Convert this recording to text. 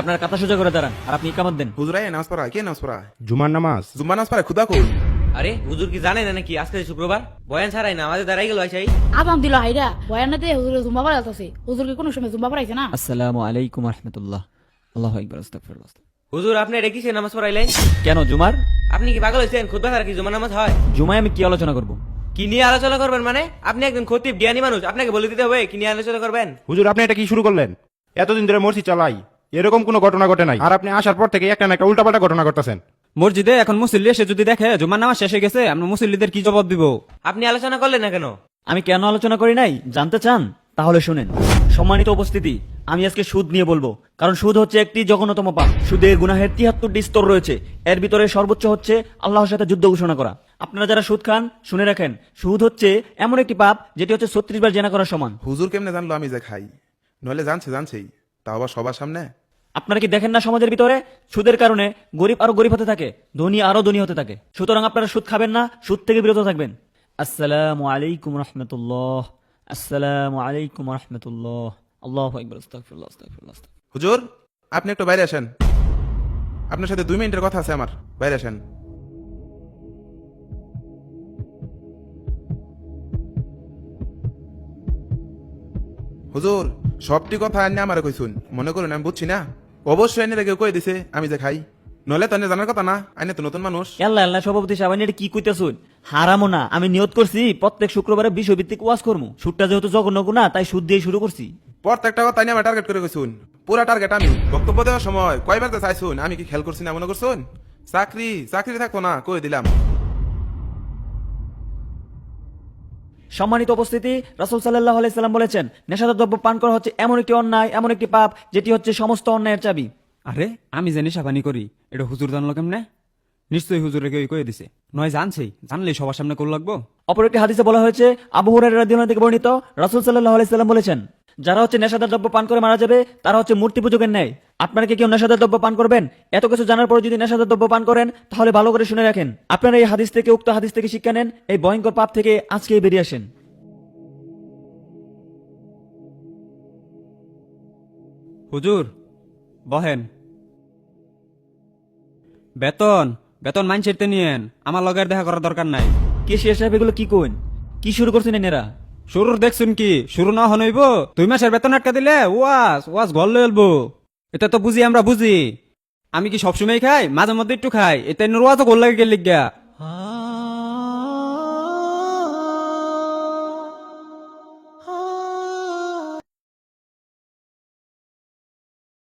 আপনার কথা সোজা করে দাঁড়ান আর আপনি ইকামত দেন। হুজুর নামাজ পড়া কে নামাজ পড়া? জুমার নামাজ। জুম্মা নামাজ পড়া খুদা কই? আরে হুজুর কি জানে না নাকি আজকে শুক্রবার বয়ান ছাড়াই না আমাদের দাঁড়াই গেল আইসাই। আবাম দিল হাইরা বয়ানাতে হুজুর জুম্বা পড়াইতাছে। হুজুর কি কোনো সময় জুম্বা পড়াইছে না? আসসালামু আলাইকুম রাহমাতুল্লাহ। আল্লাহু আকবার, আস্তাগফিরুল্লাহ। হুজুর আপনি এটা কিসে নামাজ পড়াইলেন? কেন জুমার? আপনি কি পাগল হয়েছেন? খুতবা ছাড়া কি জুমার নামাজ হয়? জুমায় আমি কি আলোচনা করব? কি নিয়ে আলোচনা করবেন মানে? আপনি একজন খতিব জ্ঞানী মানুষ, আপনাকে বলে দিতে হবে কি নিয়ে আলোচনা করবেন। হুজুর আপনি এটা কি শুরু করলেন? এতদিন ধরে মসজিদ চালাই, এরকম কোনো ঘটনা ঘটে নাই, আর আপনি আসার পর থেকে একটা না একটা উল্টাপাল্টা ঘটনা ঘটতেছেন। মসজিদে এখন মুসল্লি এসে যদি দেখে জুমার নামাজ শেষ হয়ে গেছে, আমরা মুসল্লিদের কি জবাব দিব? আপনি আলোচনা করলেন না কেন? আমি কেন আলোচনা করি নাই জানতে চান? তাহলে শুনেন। সম্মানিত উপস্থিতি, আমি আজকে সুদ নিয়ে বলবো, কারণ সুদ হচ্ছে একটি জঘন্যতম পাপ। সুদের গুনাহের 73টি স্তর রয়েছে, এর ভিতরে সর্বোচ্চ হচ্ছে আল্লাহর সাথে যুদ্ধ ঘোষণা করা। আপনারা যারা সুদ খান শুনে রাখেন, সুদ হচ্ছে এমন একটি পাপ যেটি হচ্ছে 36 বার জেনা করার সমান। হুজুর কেমনে জানলো আমি যে খাই? নইলে জানছেই তাও আবার সবার সামনে। আপনারা কি দেখেন না সমাজের ভিতরে সুদের কারণে গরিব আরো গরিব হতে থাকে, ধনী আরো ধনী হতে থাকে। সুতরাং আপনারা সুদ খাবেন না, সুদ থেকে বিরত থাকবেন। আসসালামু আলাইকুম রহমতুল্লাহ। আসসালামু আলাইকুম রহমতুল্লাহ। আল্লাহু আকবার, আস্তাগফিরুল্লাহ, আস্তাগফিরুল্লাহ। হুজুর আপনি একটু বাইরে আসেন, আপনার সাথে 2 মিনিটের কথা আছে আমার। বাইরে আসেন। হুজুর সবটি কথা আনি আমারে কইছুন, মনে করুন আমি বুঝছি না? অবশ্যই এনে কেউ কই দিছে আমি যে খাই, নলে তো জানার কথা না। আইনে তো নতুন মানুষ। আল্লাহ আল্লাহ, সভাপতি সাহেব এটা কি কইতেছুন? হারামো না, আমি নিয়ত করছি প্রত্যেক শুক্রবারে বিষয়ভিত্তিক ওয়াজ করবো। সুদটা যেহেতু জঘন্য গুনাহ, তাই সুদ দিয়ে শুরু করছি। প্রত্যেকটা কথা নিয়ে আমার টার্গেট করে কইছুন। পুরা টার্গেট আমি। বক্তব্য দেওয়ার সময় কয়বার তো চাইছুন, আমি কি খেয়াল করছি না মনে করছুন? চাকরি থাকতো না কই দিলাম। সম্মানিত উপস্থিতি, রাসূল সাল্লাল্লাহু আলাইহি সাল্লাম বলেছেন, নেশাদার দ্রব্য পান করা হচ্ছে এমন একটি অন্যায়, এমন একটি পাপ যেটি হচ্ছে সমস্ত অন্যায়ের চাবি। আরে আমি যে নেশাপানি করি এটা হুজুর জানলো কেমনে? নিশ্চয়ই হুজুরে কেউ কয়ে দিছে, নয় জানছেই, জানলেই সবার সামনে কোল লাগবো। অপর একটি হাদিসে বলা হয়েছে, আবু হুরায়রা রাদিয়াল্লাহু থেকে বর্ণিত, রাসূল সাল্লাল্লাহু আলাইহি সাল্লাম বলেছেন, যারা হচ্ছে নেশাদার দ্রব্য পান করে মারা যাবে তারা হচ্ছে মূর্তি পূজকের ন্যায়। আপনারা কি কেউ নেশাদার দ্রব্য পান করবেন? এত কিছু জানার পর যদি নেশাদার দ্রব্য পান করেন তাহলে ভালো করে শুনে রাখেন, আপনারা এই হাদিস থেকে, উক্ত হাদিস থেকে শিক্ষা নেন, এই ভয়ঙ্কর পাপ থেকে আজকেই বেরিয়ে আসেন। হুজুর বহেন। বেতন বেতন মাইনছেড়তে নিয়েন, আমার লগের দেখা করার দরকার নাই। কে শেষ সাহেব, এগুলো কি কোন? কি শুরু করছেন এরা? শুরুর দেখছুন কি? শুরু না হনইব 2 মাসের বেতন আটকা দিলে ওয়াজ ঘর লইলবো। এটা তো বুঝি, আমরা বুঝি। আমি কি সবসময় খাই? মাঝে মধ্যে একটু খাই, এটা ওয়াজও গোল লাগে গেল গা।